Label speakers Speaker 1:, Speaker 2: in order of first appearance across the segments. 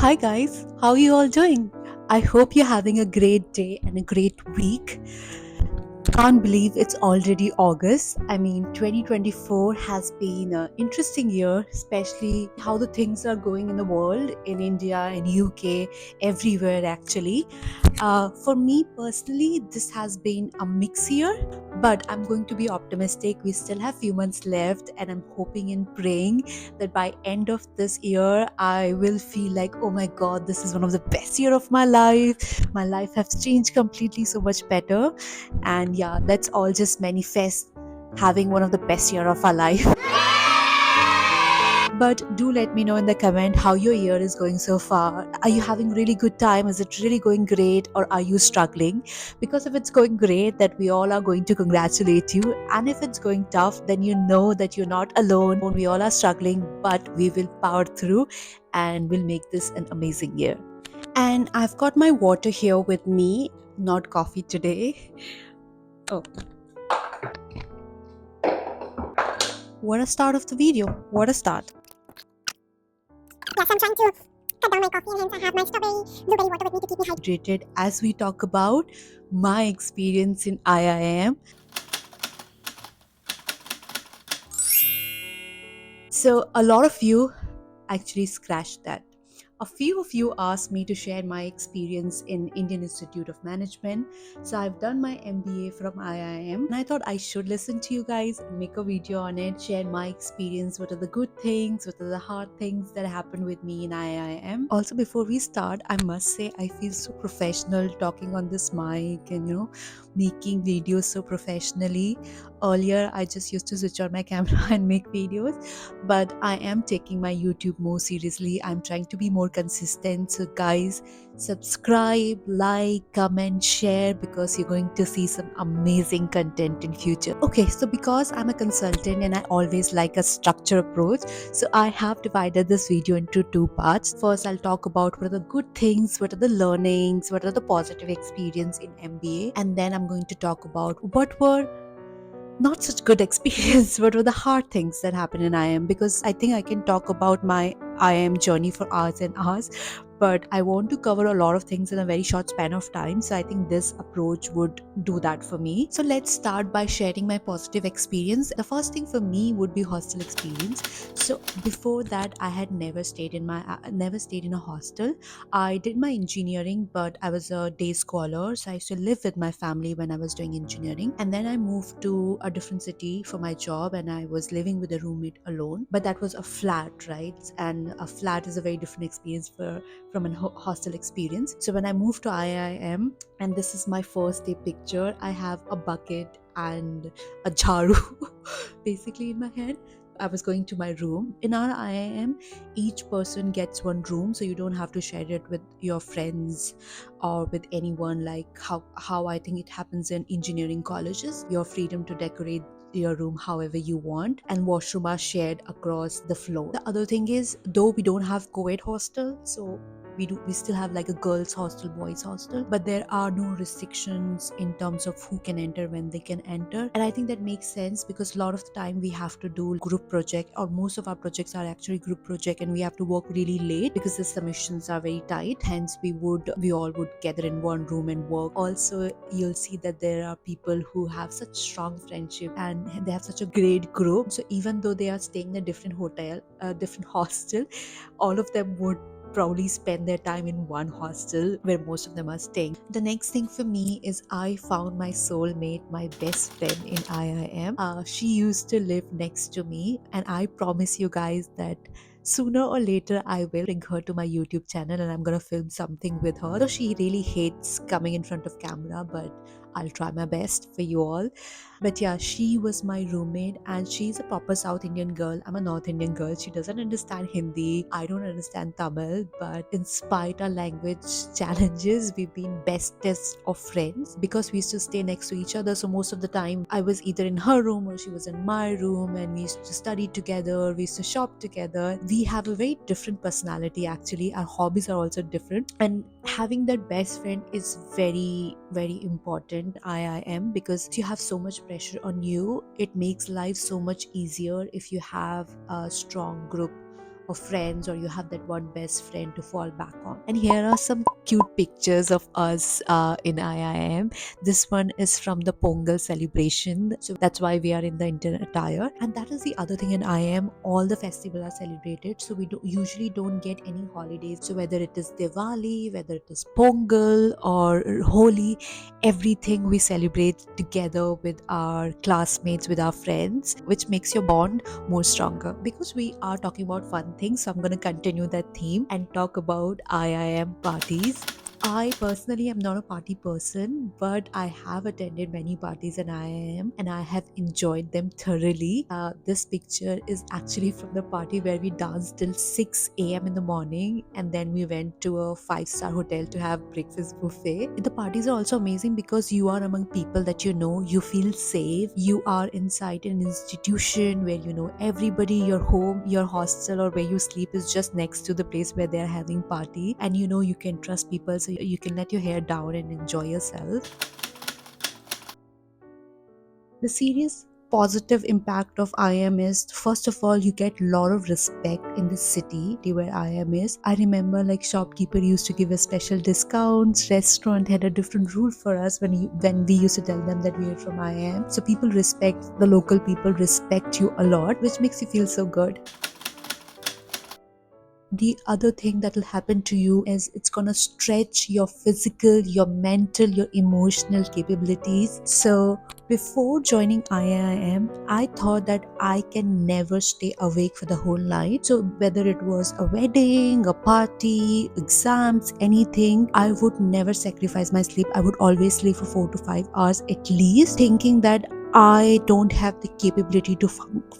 Speaker 1: Hi guys, how are you all doing? I hope you're having a great day and a great week. Can't believe it's already August. I mean, 2024 has been an interesting year, especially how the things are going in the world, in India, in UK, everywhere actually. For me personally, this has been a mix year, but I'm going to be optimistic. We still have few months left, and I'm hoping and praying that by end of this year, I will feel like, oh my God, this is one of the best year of my life. My life has changed completely, so much better, and yeah, let's all just manifest having one of the best year of our life. But do let me know in the comment how your year is going so far. Are you having really good time? Is it really going great, or are you struggling? Because if it's going great, that we all are going to congratulate you, and if it's going tough, then you know that you're not alone. We all are struggling, but we will power through and we'll make this an amazing year. And I've got my water here with me, not coffee today. Oh, what a start of the video. What a start.
Speaker 2: Yes, I'm trying to cut down my coffee, and hence I have my blueberry water with me to keep me
Speaker 1: hydrated as we talk about my experience in IIM. So, a lot of you actually scratched that. A few of you asked me to share my experience in Indian Institute of Management. So I've done my MBA from IIM, and I thought I should listen to you guys and make a video on it, share my experience, what are the good things, what are the hard things that happened with me in IIM. Also, before we start, I must say I feel so professional talking on this mic and making videos so professionally. Earlier I just used to switch on my camera and make videos, but I am taking my YouTube more seriously. I'm trying to be more consistent. So, guys, subscribe, like, comment, share, because you're going to see some amazing content in future. Okay, so because I'm a consultant and I always like a structure approach, so I have divided this video into two parts. First, I'll talk about what are the good things, what are the learnings, what are the positive experience in MBA, and then I'm going to talk about what were not such good experience. What were the hard things that happened in IM? Because I think I can talk about my IM journey for hours and hours, but I want to cover a lot of things in a very short span of time. So I think this approach would do that for me. So let's start by sharing my positive experience. The first thing for me would be hostel experience. So before that, I had never stayed in a hostel. I did my engineering, but I was a day scholar, so I used to live with my family when I was doing engineering. And then I moved to a different city for my job, and I was living with a roommate alone. But that was a flat, right? And a flat is a very different experience from a hostel experience. So when I moved to IIM, and this is my first day picture, I have a bucket and a jharu basically in my hand. I was going to my room. In our IIM, each person gets one room, so you don't have to share it with your friends or with anyone, like how I think it happens in engineering colleges. Your freedom to decorate your room however you want, and washroom are shared across the floor. The other thing is, though we don't have co-ed hostel, so we still have like a girls hostel, boys hostel, but there are no restrictions in terms of who can enter, when they can enter. And I think that makes sense, because a lot of the time we have to do group project, or most of our projects are actually group project, and we have to work really late because the submissions are very tight. Hence we all would gather in one room and work. Also, you'll see that there are people who have such strong friendship and they have such a great group. So even though they are staying in a different hotel, a different hostel, all of them would probably spend their time in one hostel where most of them are staying. The next thing for me is I found my soulmate, my best friend in IIM. She used to live next to me, and I promise you guys that sooner or later I will bring her to my YouTube channel and I'm gonna film something with her. Though she really hates coming in front of camera, but I'll try my best for you all. But yeah, she was my roommate, and she's a proper South Indian girl. I'm a North Indian girl. She doesn't understand Hindi. I don't understand Tamil. But in spite our language challenges, we've been bestest of friends because we used to stay next to each other. So most of the time, I was either in her room or she was in my room, and we used to study together. We used to shop together. We have a very different personality actually. Our hobbies are also different, and having that best friend is very, very important. IIM, because you have so much pressure on you. It makes life so much easier if you have a strong group of friends, or you have that one best friend to fall back on. And here are some cute pictures of us in IIM. This one is from the Pongal celebration, so that's why we are in the Indian attire. And that is the other thing, in IIM all the festivals are celebrated, so we usually don't get any holidays. So whether it is Diwali, whether it is Pongal or Holi, everything we celebrate together with our classmates, with our friends, which makes your bond more stronger. Because we are talking about fun things, so I'm going to continue that theme and talk about IIM parties. I personally am not a party person, but I have attended many parties in IIM and I have enjoyed them thoroughly. This picture is actually from the party where we danced till 6 a.m. in the morning, and then we went to a 5-star hotel to have breakfast buffet. The parties are also amazing because you are among people that you know, you feel safe, you are inside an institution where you know everybody, your home, your hostel, or where you sleep is just next to the place where they are having party, and you know you can trust people, so you can let your hair down and enjoy yourself. The serious positive impact of IIM is, first of all, you get a lot of respect in the city where IIM is. I remember like shopkeeper used to give us special discounts, restaurant had a different rule for us when we used to tell them that we are from IIM. So people respect, the local people respect you a lot, which makes you feel so good. The other thing that will happen to you is it's gonna stretch your physical, your mental, your emotional capabilities. So before joining IIM, I thought that I can never stay awake for the whole night. So whether it was a wedding, a party, exams, anything, I would never sacrifice my sleep. I would always sleep for 4 to 5 hours at least, thinking that I don't have the capability to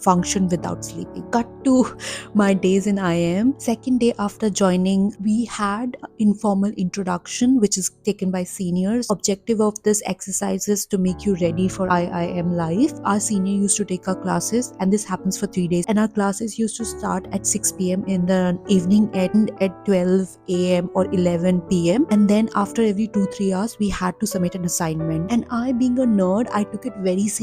Speaker 1: function without sleeping. Cut to my days in IIM. Second day after joining, we had informal introduction, which is taken by seniors. Objective of this exercise is to make you ready for IIM life. Our senior used to take our classes, and this happens for 3 days. And our classes used to start at 6 p.m. in the evening, end at 12 a.m. or 11 p.m. And then after every 2-3 hours, we had to submit an assignment. And I, being a nerd, I took it very seriously.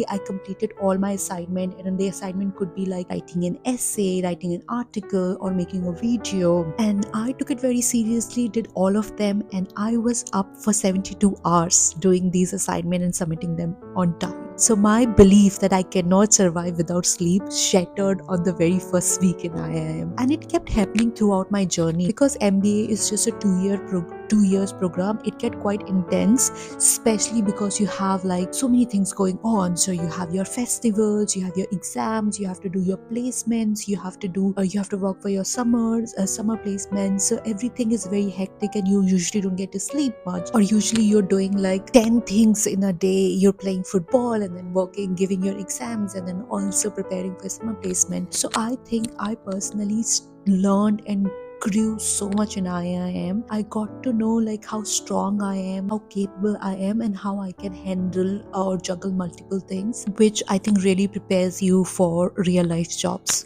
Speaker 1: I completed all my assignment, and the assignment could be like writing an essay, writing an article, or making a video. And I took it very seriously, did all of them, and I was up for 72 hours doing these assignments and submitting them on time. So my belief that I cannot survive without sleep shattered on the very first week in IIM, and it kept happening throughout my journey. Because MBA is just a 2 years program, it get quite intense, especially because you have like so many things going on. So you have your festivals, you have your exams, you have to do your placements, you have to work for your summer placements. So everything is very hectic, and you usually don't get to sleep much, or usually you're doing like 10 things in a day. You're playing football, and then working, giving your exams, and then also preparing for summer placement. So I think I personally learned and grew so much in IIM. I got to know like how strong I am, how capable I am, and how I can handle or juggle multiple things, which I think really prepares you for real life jobs.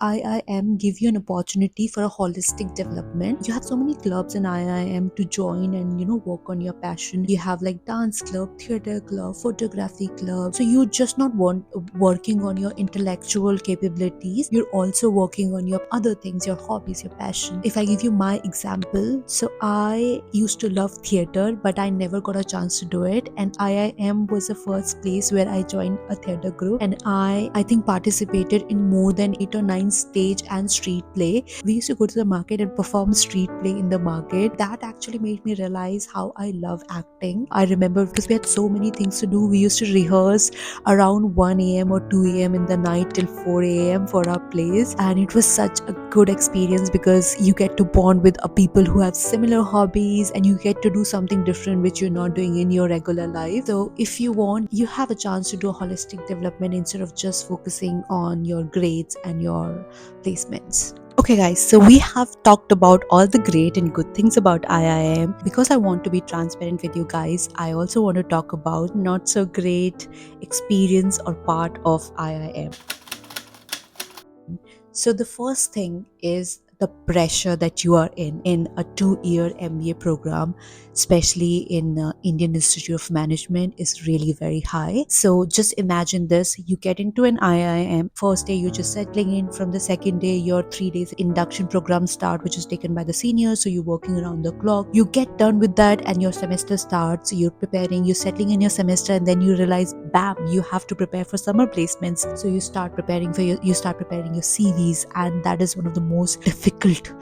Speaker 1: IIM give you an opportunity for a holistic development. You have so many clubs in IIM to join and work on your passion. You have like dance club, theater club, photography club. So you're just not working on your intellectual capabilities. You're also working on your other things, your hobbies, your passion. If I give you my example, so I used to love theater, but I never got a chance to do it. And IIM was the first place where I joined a theater group, and I think participated in more than 8 or 9 stage and street play. We used to go to the market and perform street play in the market. That actually made me realize how I love acting. I remember because we had so many things to do, we used to rehearse around 1 a.m. or 2 a.m. in the night till 4 a.m. for our plays, and it was such a good experience because you get to bond with people who have similar hobbies, and you get to do something different which you're not doing in your regular life. So if you want, you have a chance to do a holistic development instead of just focusing on your grades and your placements. Okay guys, so we have talked about all the great and good things about IIM. Because I want to be transparent with you guys, I also want to talk about not so great experience or part of IIM. So the first thing is the pressure that you are in a 2-year MBA program, especially in Indian Institute of Management, is really very high. So just imagine this: you get into an IIM. First day you're just settling in. From the second day, your 3 days induction program start, which is taken by the seniors. So you're working around the clock. You get done with that, and your semester starts. You're preparing. You're settling in your semester, and then you realize, bam, you have to prepare for summer placements. So you start preparing your CVs, and that is one of the most difficult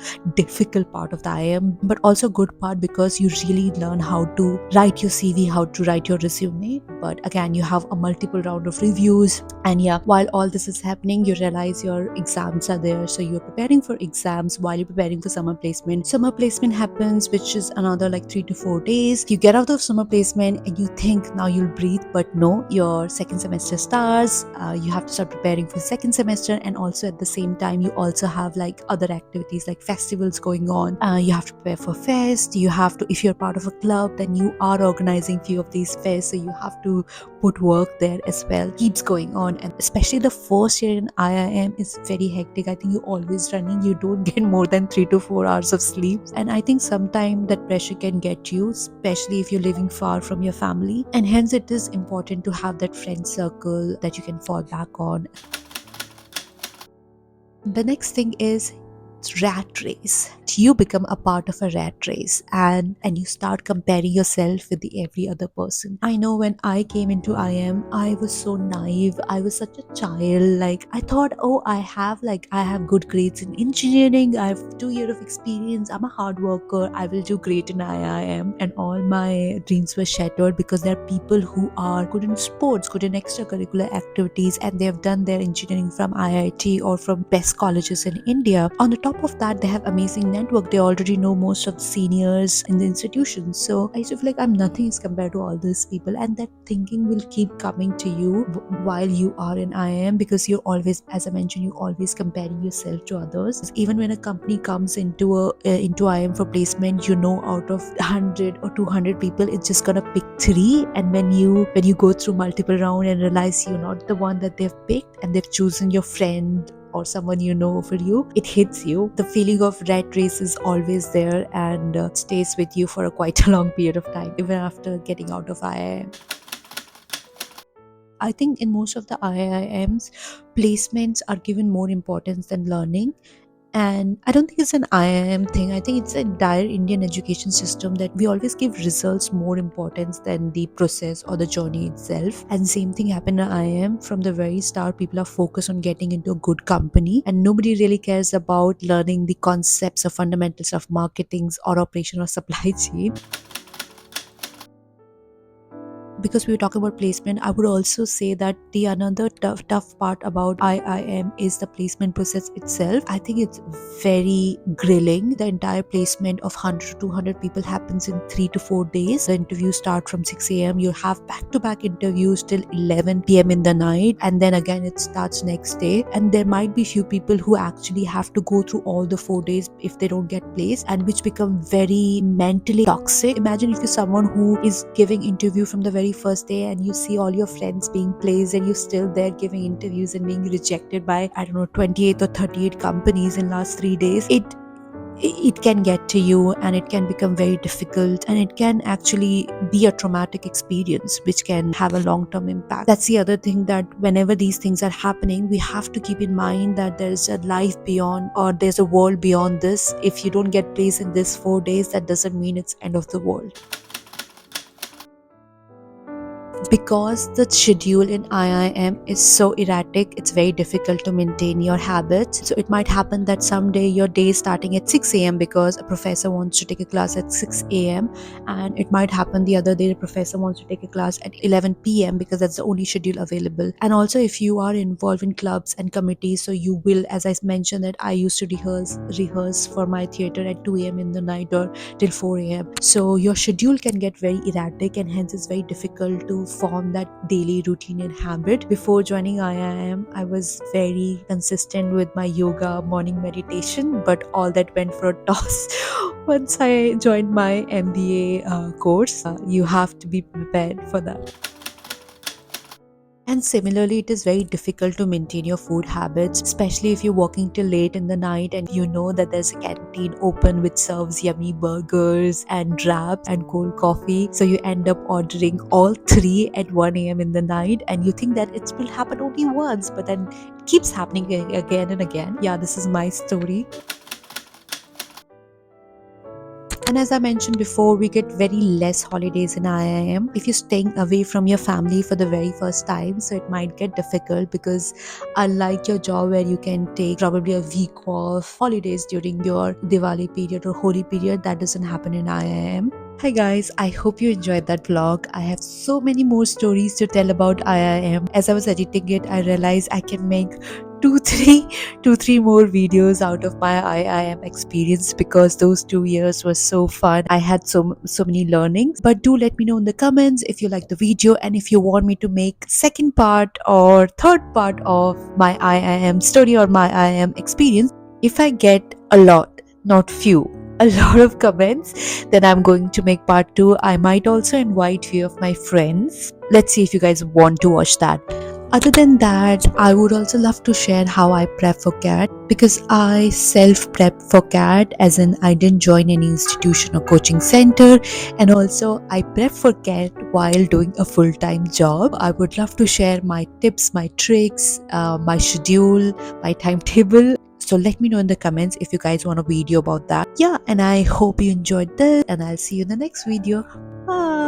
Speaker 1: part of the IIM, but also good part, because you really learn how to write your CV, how to write your resume. But again, you have a multiple round of reviews, and yeah, while all this is happening, you realize your exams are there. So you're preparing for exams while you're preparing for summer placement. Summer placement happens, which is another like 3 to 4 days. You get out of summer placement and you think now you'll breathe, but no, your second semester starts. You have to start preparing for the second semester, and also at the same time you also have like other activities like festivals going on. You have to prepare for fest. You have to, if you're part of a club, then you are organizing few of these fests, so you have to put work there as well. Keeps going on, and especially the first year in IIM is very hectic. I think you're always running. You don't get more than 3 to 4 hours of sleep, and I think sometimes that pressure can get you, especially if you're living far from your family, and hence it is important to have that friend circle that you can fall back on. The next thing is rat race. You become a part of a rat race, and you start comparing yourself with the every other person. I know when I came into IM, I was so naive. I was such a child. Like, I thought, oh, I have good grades in engineering. I have 2 years of experience. I'm a hard worker. I will do great in IIM. And all my dreams were shattered, because there are people who are good in sports, good in extracurricular activities, and they have done their engineering from IIT or from best colleges in India. On the top of that, they have amazing network. They already know most of the seniors in the institution. So I used to feel like I'm nothing as compared to all these people, and that thinking will keep coming to you while you are in IIM, because you're always, as I mentioned, you're always comparing yourself to others. Even when a company comes into IIM for placement, you know, out of 100 or 200 people, it's just gonna pick 3. And when you go through multiple round and realize you're not the one that they've picked, and they've chosen your friend or someone you know over you, it hits you. The feeling of rat race is always there, and stays with you for quite a long period of time, even after getting out of IIM. I think in most of the IIMs, placements are given more importance than learning. And I don't think it's an IIM thing. I think it's an entire Indian education system that we always give results more importance than the process or the journey itself. And same thing happened at IIM. From the very start, people are focused on getting into a good company, and nobody really cares about learning the concepts or fundamentals of marketing or operation or supply chain. Because we were talking about placement, I would also say that the another tough part about IIM is the placement process itself. I think it's very grilling. The entire placement of 100 to 200 people happens in 3 to 4 days. The interviews start from 6 a.m. You have back-to-back interviews till 11 p.m. in the night, and then again it starts next day. And there might be few people who actually have to go through all the 4 days if they don't get placed, and which become very mentally toxic. Imagine if you're someone who is giving interview from the very first day, and you see all your friends being placed, and you're still there giving interviews and being rejected by, I don't know, 28 or 38 companies in last 3 days. It can get to you, and it can become very difficult, and it can actually be a traumatic experience which can have a long-term impact. That's the other thing, that whenever these things are happening, we have to keep in mind that there's a life beyond, or there's a world beyond this. If you don't get placed in this 4 days, that doesn't mean it's end of the world. Because the schedule in IIM is so erratic, it's very difficult to maintain your habits. So it might happen that someday your day is starting at 6 a.m. because a professor wants to take a class at 6 a.m. And it might happen the other day the professor wants to take a class at 11 p.m. because that's the only schedule available. And also, if you are involved in clubs and committees, so you will, as I mentioned, that I used to rehearse for my theater at 2 a.m. in the night or till 4 a.m. So your schedule can get very erratic, and hence it's very difficult to form that daily routine and habit. Before joining IIM, I was very consistent with my yoga, morning meditation, but all that went for a toss once I joined my MBA course. You have to be prepared for that. And similarly, it is very difficult to maintain your food habits, especially if you're working till late in the night and you know that there's a canteen open which serves yummy burgers and wraps and cold coffee. So you end up ordering all three at 1 a.m. in the night and you think that it will happen only once, but then it keeps happening again and again. Yeah, this is my story. And as I mentioned before, we get very less holidays in IIM. If you're staying away from your family for the very first time, so it might get difficult because unlike your job where you can take probably a week off holidays during your Diwali period or Holi period, that doesn't happen in IIM. Hi guys, I hope you enjoyed that vlog. I have so many more stories to tell about IIM. As I was editing it, I realized I can make two, three two three more videos out of my IIM experience because those 2 years were so fun. I had so many learnings. But do let me know in the comments if you like the video and if you want me to make second part or third part of my IIM story or my IIM experience. If I get a lot, not few, a lot of comments, then I'm going to make part 2. I might also invite few of my friends. Let's see if you guys want to watch that. Other than that, I would also love to share how I prep for CAT because I self prep for CAT, as in I didn't join any institution or coaching center, and also I prep for CAT while doing a full time job. I would love to share my tips, my tricks, my schedule, my timetable. So let me know in the comments if you guys want a video about that. Yeah, and I hope you enjoyed this, and I'll see you in the next video. Bye.